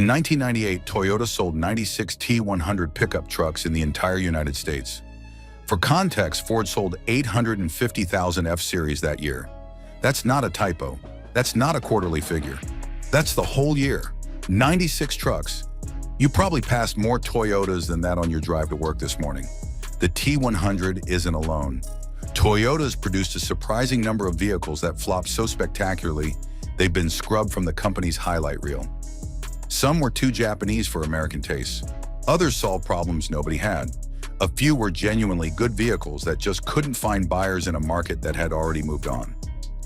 In 1998, Toyota sold 96 T100 pickup trucks in the entire United States. For context, Ford sold 850,000 F-Series that year. That's not a typo. That's not a quarterly figure. That's the whole year. 96 trucks. You probably passed more Toyotas than that on your drive to work this morning. The T100 isn't alone. Toyota's produced a surprising number of vehicles that flopped so spectacularly, they've been scrubbed from the company's highlight reel. Some were too Japanese for American tastes. Others solved problems nobody had. A few were genuinely good vehicles that just couldn't find buyers in a market that had already moved on.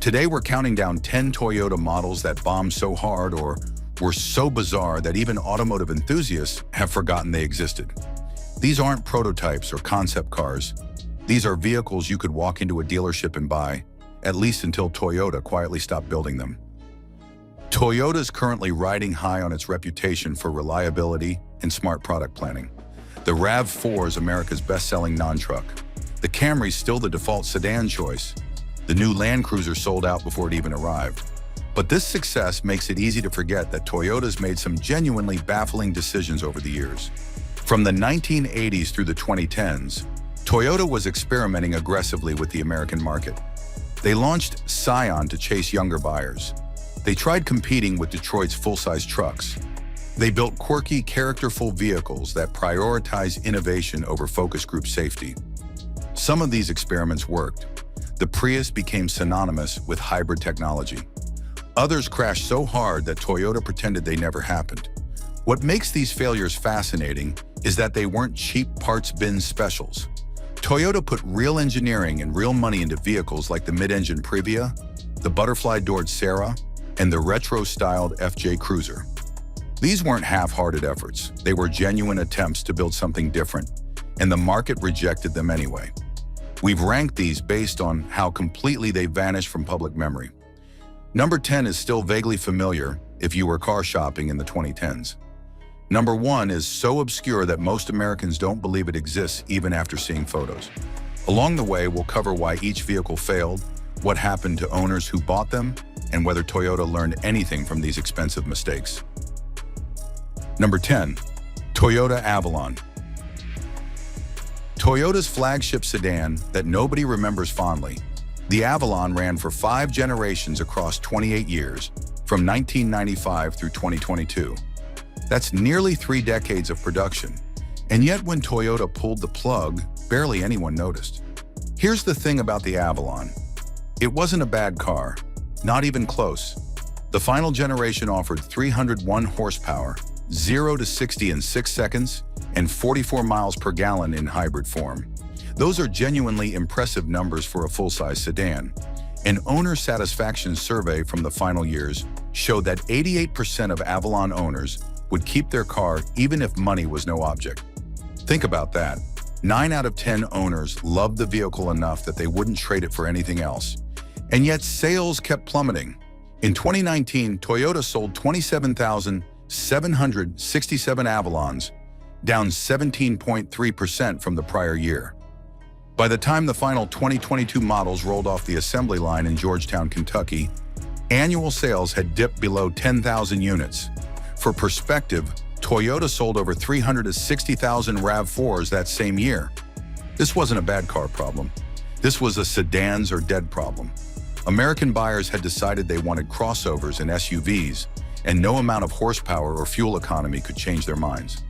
Today, we're counting down 10 Toyota models that bombed so hard or were so bizarre that even automotive enthusiasts have forgotten they existed. These aren't prototypes or concept cars. These are vehicles you could walk into a dealership and buy, at least until Toyota quietly stopped building them. Toyota's currently riding high on its reputation for reliability and smart product planning. The RAV4 is America's best-selling non-truck. The Camry's still the default sedan choice. The new Land Cruiser sold out before it even arrived. But this success makes it easy to forget that Toyota's made some genuinely baffling decisions over the years. From the 1980s through the 2010s, Toyota was experimenting aggressively with the American market. They launched Scion to chase younger buyers. They tried competing with Detroit's full-size trucks. They built quirky, characterful vehicles that prioritize innovation over focus group safety. Some of these experiments worked. The Prius became synonymous with hybrid technology. Others crashed so hard that Toyota pretended they never happened. What makes these failures fascinating is that they weren't cheap parts bin specials. Toyota put real engineering and real money into vehicles like the mid-engine Previa, the butterfly-doored Sera, and the retro-styled FJ Cruiser. These weren't half-hearted efforts. They were genuine attempts to build something different, and the market rejected them anyway. We've ranked these based on how completely they vanished from public memory. Number 10 is still vaguely familiar if you were car shopping in the 2010s. Number 1 is so obscure that most Americans don't believe it exists even after seeing photos. Along the way, we'll cover why each vehicle failed, what happened to owners who bought them, and whether Toyota learned anything from these expensive mistakes. Number 10. Toyota Avalon. Toyota's flagship sedan that nobody remembers fondly, the Avalon ran for 5 generations across 28 years, from 1995 through 2022. That's nearly 3 decades of production, and yet when Toyota pulled the plug, barely anyone noticed. Here's the thing about the Avalon. It wasn't a bad car, not even close. The final generation offered 301 horsepower, 0 to 60 in 6 seconds, and 44 miles per gallon in hybrid form. Those are genuinely impressive numbers for a full-size sedan. An owner satisfaction survey from the final years showed that 88% of Avalon owners would keep their car even if money was no object. Think about that. 9 out of 10 owners loved the vehicle enough that they wouldn't trade it for anything else. And yet sales kept plummeting. In 2019, Toyota sold 27,767 Avalons, down 17.3% from the prior year. By the time the final 2022 models rolled off the assembly line in Georgetown, Kentucky, annual sales had dipped below 10,000 units. For perspective, Toyota sold over 360,000 RAV4s that same year. This wasn't a bad car problem. This was a sedans or dead problem. American buyers had decided they wanted crossovers and SUVs, and no amount of horsepower or fuel economy could change their minds.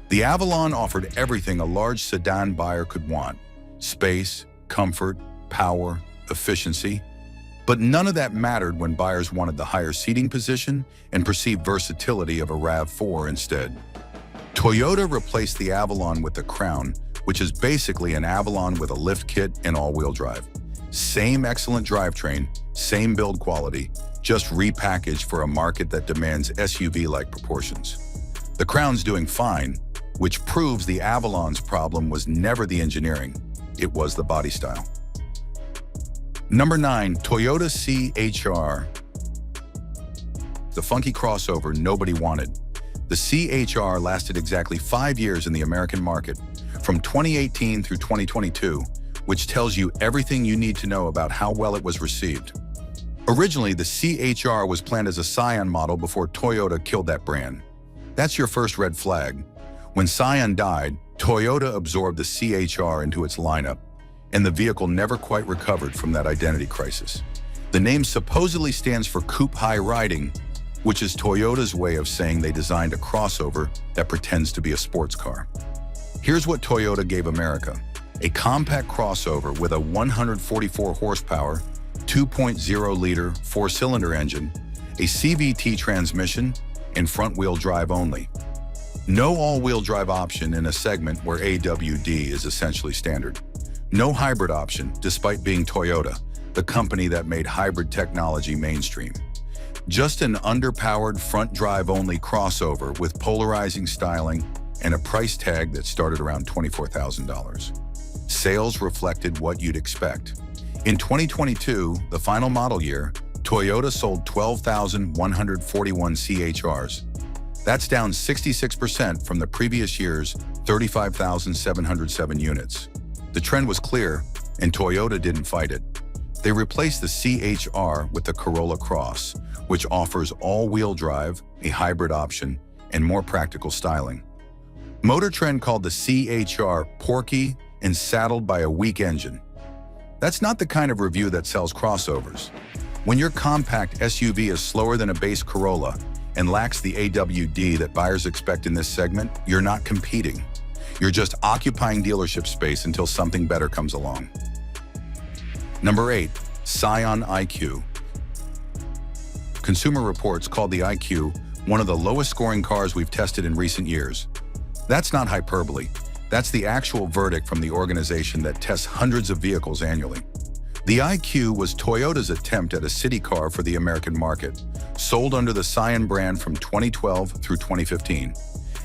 The Avalon offered everything a large sedan buyer could want: space, comfort, power, efficiency. But none of that mattered when buyers wanted the higher seating position and perceived versatility of a RAV4 instead. Toyota replaced the Avalon with the Crown, which is basically an Avalon with a lift kit and all-wheel drive. Same excellent drivetrain, same build quality, just repackaged for a market that demands SUV-like proportions. The Crown's doing fine, which proves the Avalon's problem was never the engineering, it was the body style. Number 9, Toyota CHR. The funky crossover nobody wanted. The CHR lasted exactly 5 years in the American market, from 2018 through 2022, which tells you everything you need to know about how well it was received. Originally, the CHR was planned as a Scion model before Toyota killed that brand. That's your first red flag. When Scion died, Toyota absorbed the CHR into its lineup, and the vehicle never quite recovered from that identity crisis. The name supposedly stands for Coupe High Riding, which is Toyota's way of saying they designed a crossover that pretends to be a sports car. Here's what Toyota gave America: a compact crossover with a 144 horsepower, 2.0-liter four-cylinder engine, a CVT transmission, and front-wheel drive only. No all-wheel drive option in a segment where AWD is essentially standard. No hybrid option, despite being Toyota, the company that made hybrid technology mainstream. Just an underpowered front drive-only crossover with polarizing styling and a price tag that started around $24,000. Sales reflected what you'd expect. In 2022, the final model year, Toyota sold 12,141 CHRs. That's down 66% from the previous year's 35,707 units. The trend was clear, and Toyota didn't fight it. They replaced the CHR with the Corolla Cross, which offers all-wheel drive, a hybrid option, and more practical styling. Motor Trend called the CHR porky and saddled by a weak engine. That's not the kind of review that sells crossovers. When your compact SUV is slower than a base Corolla and lacks the AWD that buyers expect in this segment, you're not competing. You're just occupying dealership space until something better comes along. Number 8. Scion IQ. Consumer Reports called the IQ one of the lowest scoring cars we've tested in recent years. That's not hyperbole. That's the actual verdict from the organization that tests hundreds of vehicles annually. The IQ was Toyota's attempt at a city car for the American market, sold under the Scion brand from 2012 through 2015.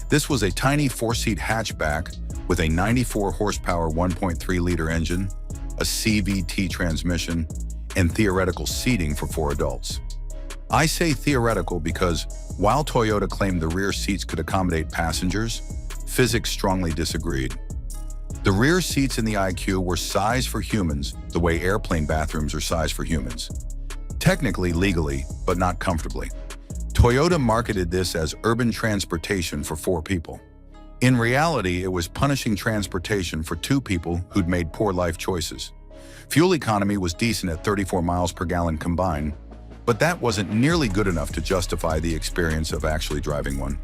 This was a tiny four-seat hatchback with a 94 horsepower 1.3-liter engine, a CVT transmission, and theoretical seating for 4 adults. I say theoretical because while Toyota claimed the rear seats could accommodate passengers, physics strongly disagreed. The rear seats in the IQ were sized for humans the way airplane bathrooms are sized for humans. Technically legally, but not comfortably. Toyota marketed this as urban transportation for 4 people. In reality, it was punishing transportation for 2 people who'd made poor life choices. Fuel economy was decent at 34 miles per gallon combined, but that wasn't nearly good enough to justify the experience of actually driving one.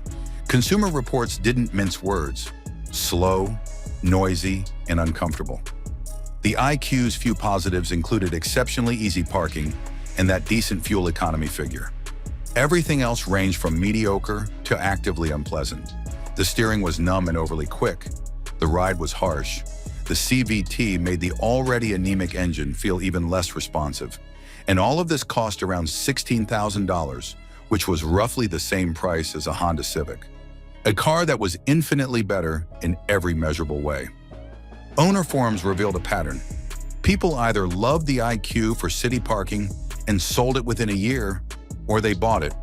Consumer Reports didn't mince words: slow, noisy, and uncomfortable. The IQ's few positives included exceptionally easy parking and that decent fuel economy figure. Everything else ranged from mediocre to actively unpleasant. The steering was numb and overly quick. The ride was harsh. The CVT made the already anemic engine feel even less responsive. And all of this cost around $16,000, which was roughly the same price as a Honda Civic. A car that was infinitely better in every measurable way. Owner forums revealed a pattern. People either loved the IQ for city parking and sold it within a year, or they bought it,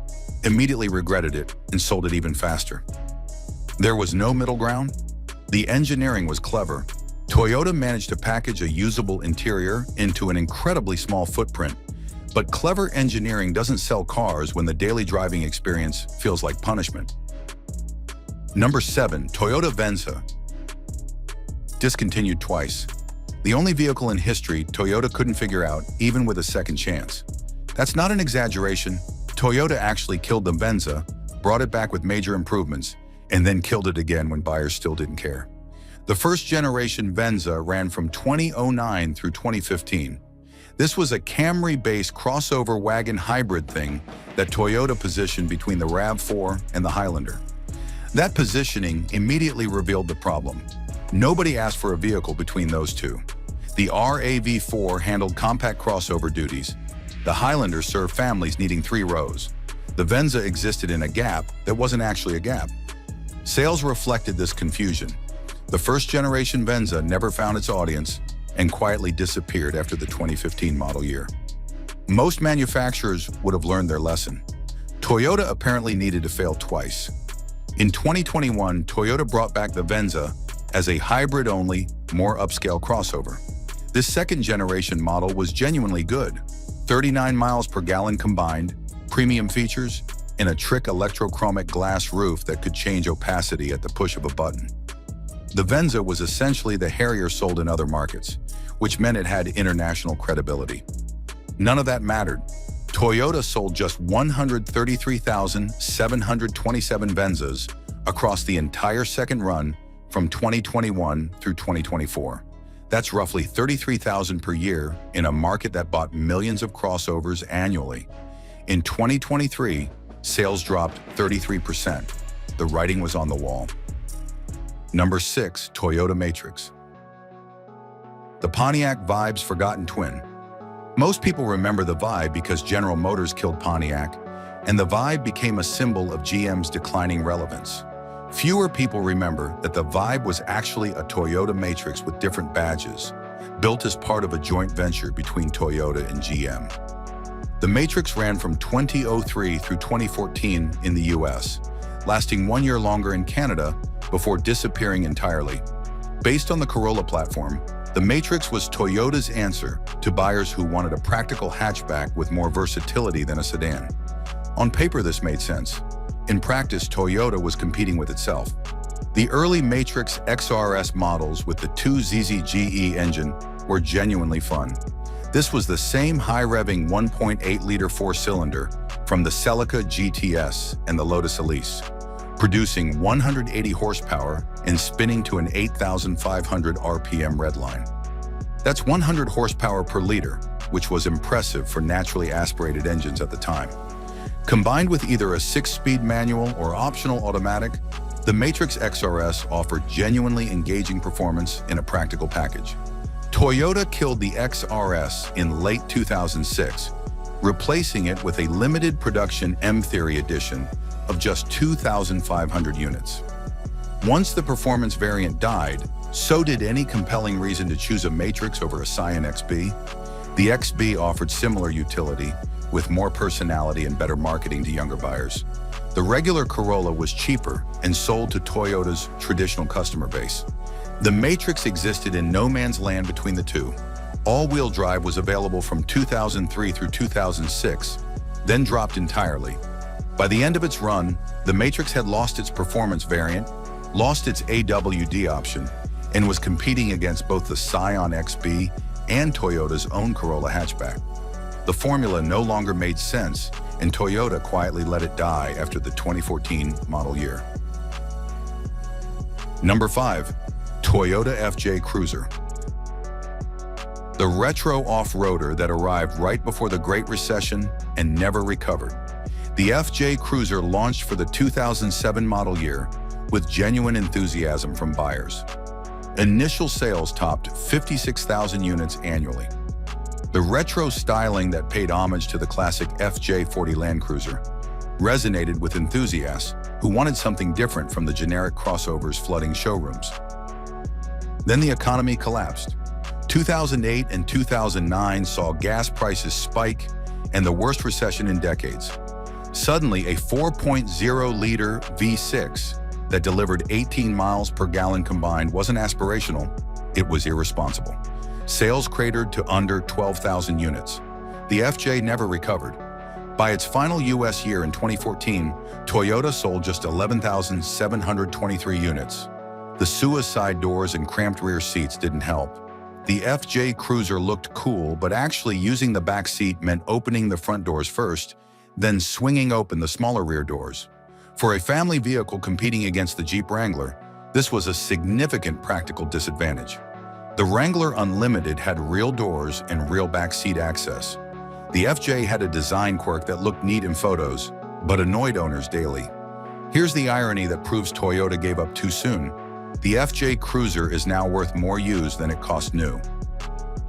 immediately regretted it, and sold it even faster. There was no middle ground. The engineering was clever. Toyota managed to package a usable interior into an incredibly small footprint, but clever engineering doesn't sell cars when the daily driving experience feels like punishment. Number 7. Toyota Venza. Discontinued twice. The only vehicle in history Toyota couldn't figure out, even with a second chance. That's not an exaggeration. Toyota actually killed the Venza, brought it back with major improvements, and then killed it again when buyers still didn't care. The first generation Venza ran from 2009 through 2015. This was a Camry-based crossover wagon hybrid thing that Toyota positioned between the RAV4 and the Highlander. That positioning immediately revealed the problem. Nobody asked for a vehicle between those two. The RAV4 handled compact crossover duties. The Highlander served families needing 3 rows. The Venza existed in a gap that wasn't actually a gap. Sales reflected this confusion. The first-generation Venza never found its audience and quietly disappeared after the 2015 model year. Most manufacturers would have learned their lesson. Toyota apparently needed to fail twice. In 2021, Toyota brought back the Venza as a hybrid-only, more upscale crossover. This second-generation model was genuinely good. 39 miles per gallon combined, premium features, and a trick electrochromic glass roof that could change opacity at the push of a button. The Venza was essentially the Harrier sold in other markets, which meant it had international credibility. None of that mattered. Toyota sold just 133,727 Venzas across the entire second run from 2021 through 2024. That's roughly 33,000 per year in a market that bought millions of crossovers annually. In 2023, sales dropped 33%. The writing was on the wall. Number 6, Toyota Matrix. The Pontiac Vibe's forgotten twin. Most people remember the Vibe because General Motors killed Pontiac, and the Vibe became a symbol of GM's declining relevance. Fewer people remember that the Vibe was actually a Toyota Matrix with different badges, built as part of a joint venture between Toyota and GM. The Matrix ran from 2003 through 2014 in the US, lasting 1 year longer in Canada before disappearing entirely. Based on the Corolla platform, the Matrix was Toyota's answer to buyers who wanted a practical hatchback with more versatility than a sedan. On paper, this made sense. In practice, Toyota was competing with itself. The early Matrix XRS models with the 2ZZGE engine were genuinely fun. This was the same high-revving 1.8-liter four-cylinder from the Celica GTS and the Lotus Elise, producing 180 horsepower and spinning to an 8,500 RPM redline. That's 100 horsepower per liter, which was impressive for naturally aspirated engines at the time. Combined with either a 6-speed manual or optional automatic, the Matrix XRS offered genuinely engaging performance in a practical package. Toyota killed the XRS in late 2006, replacing it with a limited production M-Theory edition of just 2,500 units. Once the performance variant died, so did any compelling reason to choose a Matrix over a Scion XB. The XB offered similar utility, with more personality and better marketing to younger buyers. The regular Corolla was cheaper and sold to Toyota's traditional customer base. The Matrix existed in no man's land between the two. All-wheel drive was available from 2003 through 2006, then dropped entirely. By the end of its run, the Matrix had lost its performance variant, lost its AWD option, and was competing against both the Scion XB and Toyota's own Corolla hatchback. The formula no longer made sense, and Toyota quietly let it die after the 2014 model year. Number 5, Toyota FJ Cruiser. The retro off-roader that arrived right before the Great Recession and never recovered. The FJ Cruiser launched for the 2007 model year with genuine enthusiasm from buyers. Initial sales topped 56,000 units annually. The retro styling that paid homage to the classic FJ40 Land Cruiser resonated with enthusiasts who wanted something different from the generic crossovers flooding showrooms. Then the economy collapsed. 2008 and 2009 saw gas prices spike and the worst recession in decades. Suddenly, a 4.0-liter V6 that delivered 18 miles per gallon combined wasn't aspirational, it was irresponsible. Sales cratered to under 12,000 units. The FJ never recovered. By its final US year in 2014, Toyota sold just 11,723 units. The suicide doors and cramped rear seats didn't help. The FJ Cruiser looked cool, but actually using the back seat meant opening the front doors first, then swinging open the smaller rear doors. For a family vehicle competing against the Jeep Wrangler, this was a significant practical disadvantage. The Wrangler Unlimited had real doors and real back seat access. The FJ had a design quirk that looked neat in photos, but annoyed owners daily. Here's the irony that proves Toyota gave up too soon. The FJ Cruiser is now worth more used than it cost new.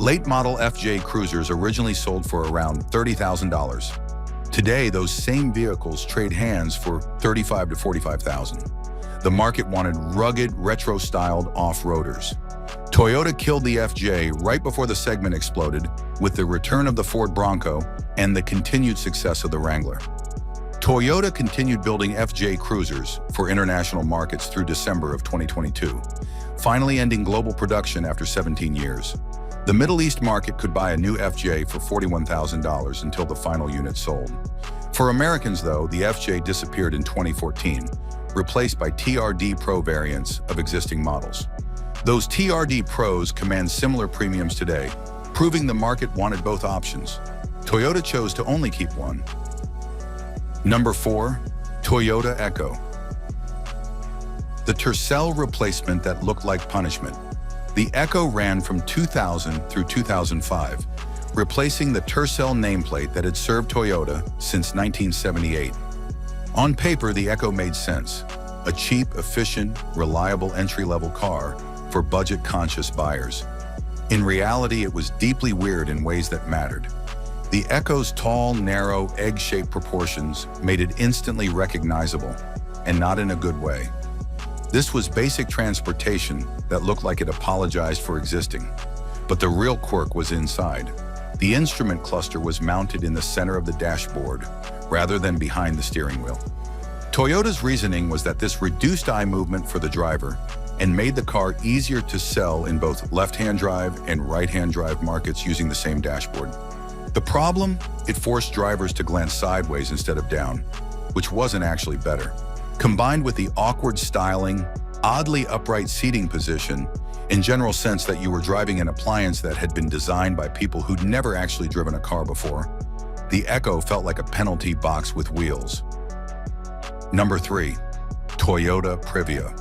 Late model FJ Cruisers originally sold for around $30,000. Today, those same vehicles trade hands for $35,000 to $45,000. The market wanted rugged, retro-styled off-roaders. Toyota killed the FJ right before the segment exploded with the return of the Ford Bronco and the continued success of the Wrangler. Toyota continued building FJ Cruisers for international markets through December of 2022, finally ending global production after 17 years. The Middle East market could buy a new FJ for $41,000 until the final unit sold. For Americans, though, the FJ disappeared in 2014, replaced by TRD Pro variants of existing models. Those TRD Pros command similar premiums today, proving the market wanted both options. Toyota chose to only keep one. Number 4. Toyota Echo. The Tercel replacement that looked like punishment. The Echo ran from 2000 through 2005, replacing the Tercel nameplate that had served Toyota since 1978. On paper, the Echo made sense. A cheap, efficient, reliable entry-level car for budget-conscious buyers. In reality, it was deeply weird in ways that mattered. The Echo's tall, narrow, egg-shaped proportions made it instantly recognizable, and not in a good way. This was basic transportation that looked like it apologized for existing. But the real quirk was inside. The instrument cluster was mounted in the center of the dashboard, rather than behind the steering wheel. Toyota's reasoning was that this reduced eye movement for the driver and made the car easier to sell in both left-hand drive and right-hand drive markets using the same dashboard. The problem? It forced drivers to glance sideways instead of down, which wasn't actually better. Combined with the awkward styling, oddly upright seating position, in general sense that you were driving an appliance that had been designed by people who'd never actually driven a car before, the Echo felt like a penalty box with wheels. Number 3. Toyota Previa.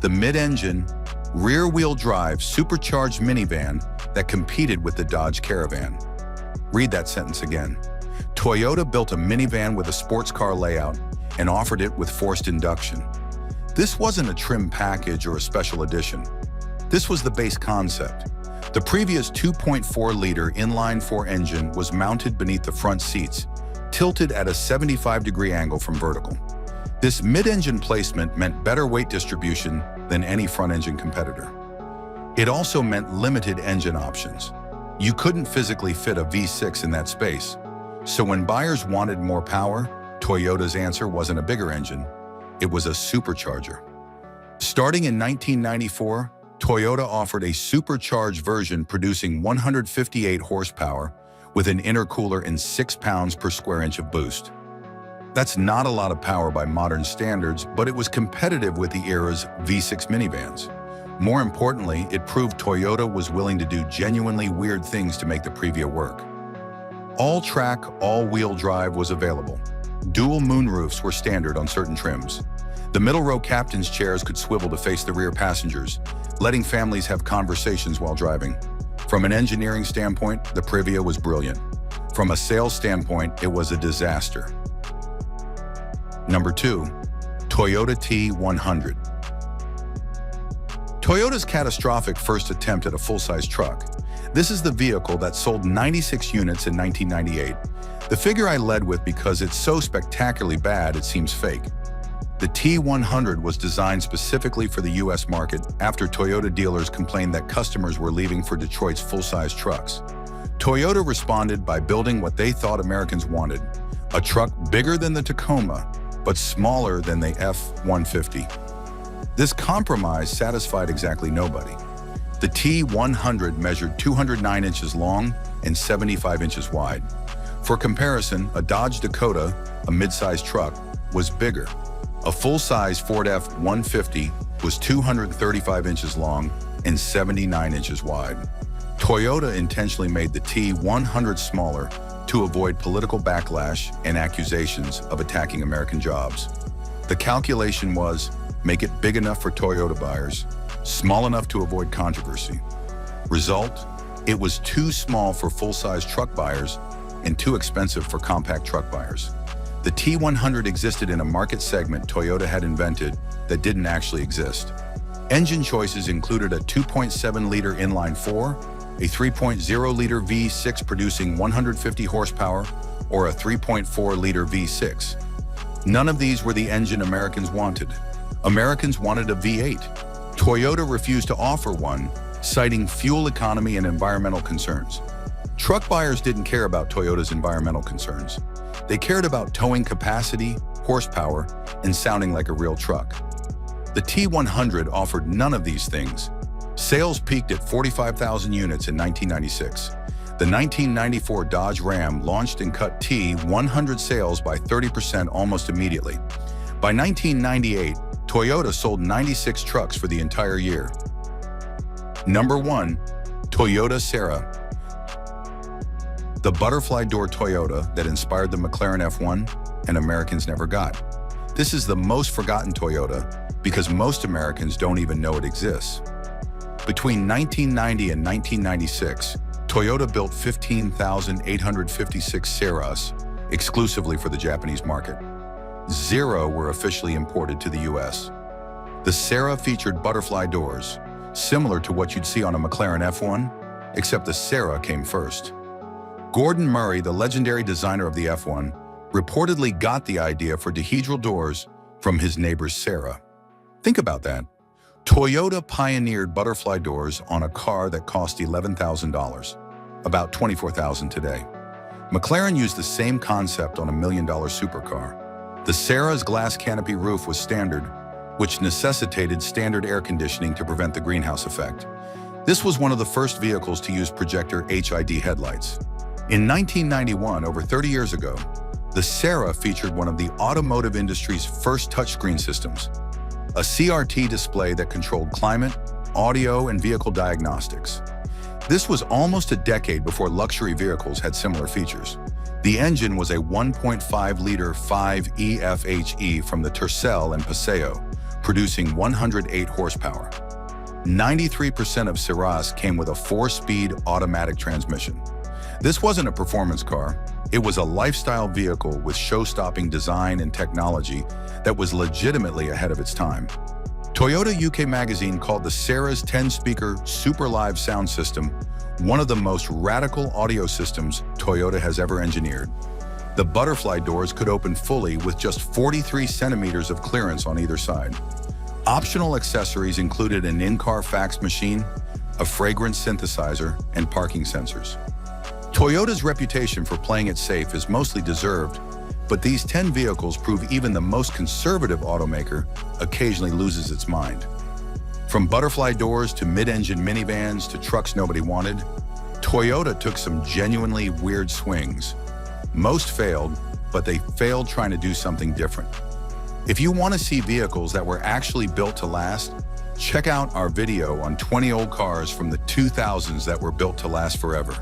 The mid-engine, rear-wheel drive supercharged minivan that competed with the Dodge Caravan. Read that sentence again. Toyota built a minivan with a sports car layout and offered it with forced induction. This wasn't a trim package or a special edition. This was the base concept. The Previa's 2.4-liter inline-4 engine was mounted beneath the front seats, tilted at a 75-degree angle from vertical. This mid-engine placement meant better weight distribution than any front-engine competitor. It also meant limited engine options. You couldn't physically fit a V6 in that space. So when buyers wanted more power, Toyota's answer wasn't a bigger engine, it was a supercharger. Starting in 1994, Toyota offered a supercharged version producing 158 horsepower with an intercooler and 6 pounds per square inch of boost. That's not a lot of power by modern standards, but it was competitive with the era's V6 minivans. More importantly, it proved Toyota was willing to do genuinely weird things to make the Previa work. All-track, all-wheel drive was available. Dual moonroofs were standard on certain trims. The middle-row captain's chairs could swivel to face the rear passengers, letting families have conversations while driving. From an engineering standpoint, the Previa was brilliant. From a sales standpoint, it was a disaster. Number 2. Toyota T100. Toyota's catastrophic first attempt at a full-size truck. This is the vehicle that sold 96 units in 1998. The figure I led with because it's so spectacularly bad it seems fake. The T100 was designed specifically for the US market after Toyota dealers complained that customers were leaving for Detroit's full-size trucks. Toyota responded by building what they thought Americans wanted, a truck bigger than the Tacoma, but smaller than the F-150. This compromise satisfied exactly nobody. The T100 measured 209 inches long and 75 inches wide. For comparison, a Dodge Dakota, a mid-sized truck, was bigger. A full-size Ford F-150 was 235 inches long and 79 inches wide. Toyota intentionally made the T100 smaller to avoid political backlash and accusations of attacking American jobs. The calculation was, make it big enough for Toyota buyers, small enough to avoid controversy. Result, it was too small for full-size truck buyers and too expensive for compact truck buyers. The T100 existed in a market segment Toyota had invented that didn't actually exist. Engine choices included a 2.7-liter inline-4, a 3.0-liter V6 producing 150 horsepower, or a 3.4-liter V6. None of these were the engine Americans wanted. Americans wanted a V8. Toyota refused to offer one, citing fuel economy and environmental concerns. Truck buyers didn't care about Toyota's environmental concerns. They cared about towing capacity, horsepower, and sounding like a real truck. The T100 offered none of these things. Sales peaked at 45,000 units in 1996. The 1994 Dodge Ram launched and cut T100 sales by 30% almost immediately. By 1998, Toyota sold 96 trucks for the entire year. Number 1. Toyota Sera. The butterfly door Toyota that inspired the McLaren F1 and Americans never got. This is the most forgotten Toyota because most Americans don't even know it exists. Between 1990 and 1996, Toyota built 15,856 Seras exclusively for the Japanese market. 0 were officially imported to the US. The Sera featured butterfly doors, similar to what you'd see on a McLaren F1, except the Sera came first. Gordon Murray, the legendary designer of the F1, reportedly got the idea for dihedral doors from his neighbor's Sera. Think about that. Toyota pioneered butterfly doors on a car that cost $11,000, about $24,000 today. McLaren used the same concept on a $1 million supercar. The Sera's glass canopy roof was standard, which necessitated standard air conditioning to prevent the greenhouse effect. This was one of the first vehicles to use projector HID headlights. In 1991, over 30 years ago, the Sera featured one of the automotive industry's first touchscreen systems, a CRT display that controlled climate, audio, and vehicle diagnostics. This was almost a decade before luxury vehicles had similar features. The engine was a 1.5-liter 5E-FHE from the Tercel and Paseo, producing 108 horsepower. 93% of Seras came with a 4-speed automatic transmission. This wasn't a performance car. It was a lifestyle vehicle with show-stopping design and technology that was legitimately ahead of its time. Toyota UK magazine called the Sera's 10-speaker Super Live sound system one of the most radical audio systems Toyota has ever engineered. The butterfly doors could open fully with just 43 centimeters of clearance on either side. Optional accessories included an in-car fax machine, a fragrance synthesizer, and parking sensors. Toyota's reputation for playing it safe is mostly deserved, but these 10 vehicles prove even the most conservative automaker occasionally loses its mind. From butterfly doors to mid-engine minivans to trucks nobody wanted, Toyota took some genuinely weird swings. Most failed, but they failed trying to do something different. If you want to see vehicles that were actually built to last, check out our video on 20 old cars from the 2000s that were built to last forever.